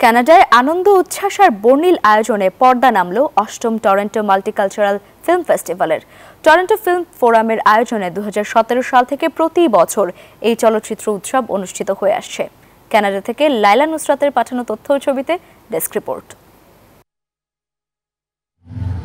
কানাডায় আনন্দ উচ্ছ্বাস আর বর্ণিল আয়োজনে পর্দা নামল অষ্টম টরন্টো মাল্টিকালচারাল ফিল্ম ফেস্টিভ্যালের। টরন্টো ফিল্ম ফোরামের আয়োজনে 2017 সাল থেকে প্রতি বছর এই চলচ্চিত্র উৎসব অনুষ্ঠিত হয়ে আসছে। কানাডা থেকে লাইলা নুসরাতের পাঠানো তথ্য ও ছবিতে ডেস্ক রিপোর্ট।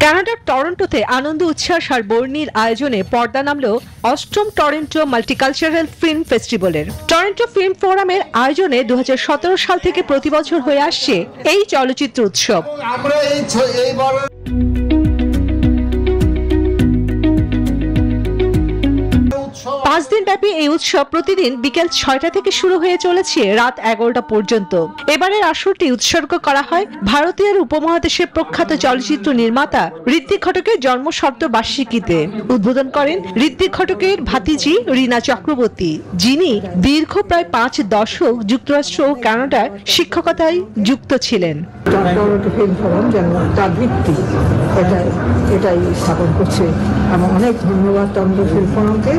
কানাডার টরন্টোতে আনন্দ উচ্ছ্বাস আর বর্ণিল আয়োজনে পর্দা নামল অষ্টম টরন্টো মাল্টিকালচারাল ফিল্ম ফেস্টিভ্যালের। টরন্টো ফিল্ম ফোরামের আয়োজনে 2017 সাল থেকে প্রতি বছর হয়ে আসছে এই চলচ্চিত্র উৎসব। 5 দিন ব্যাপী এই উৎসব প্রতিদিন বিকেল 6টা থেকে শুরু হয়ে চলেছে রাত 11টা পর্যন্ত। এবারের আসরটি উৎসর্গ করা হয় ভারতীয় উপমহাদেশের প্রখ্যাত চলচ্চিত্র নির্মাতা ঋত্বিক ঘটকের জন্ম শতবার্ষিকীতে। উদ্বোধন করেন ঋত্বিক ঘটকের ভাতিজি রীনা চক্রবর্তী, যিনি দীর্ঘ প্রায় 5 দশক যুক্তরাষ্ট্র ও কানাডার শিক্ষকতায় যুক্ত ছিলেন। টরন্টো ফিল্ম ফোরাম যেন তার ভিত্তি এটাই স্থাপন করছে। আমার অনেক ধন্যবাদ টরন্টো ফিল্ম ফোরামকে।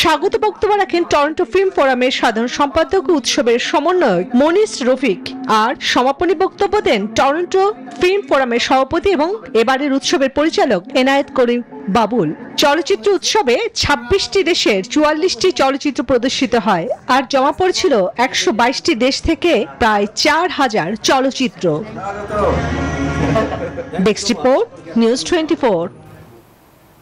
স্বাগত বক্তব্য রাখেন টরন্টো ফিল্ম ফোরামের সাধারণ সম্পাদক ও উৎসবের সমন্বয়ক মনিস রফিক, আর সমাপনী বক্তব্য দেন টরন্টো ফিল্ম ফোরামের সভাপতি এবং এবারের উৎসবের পরিচালক এনায়েত করিম বাবুল। চলচ্চিত্র উৎসবে 26টি দেশের 44টি চলচ্চিত্র প্রদর্শিত হয়, আর জমা পড়েছিল 122টি দেশ থেকে প্রায় 4000 চলচ্চিত্র। Desk report, news 24।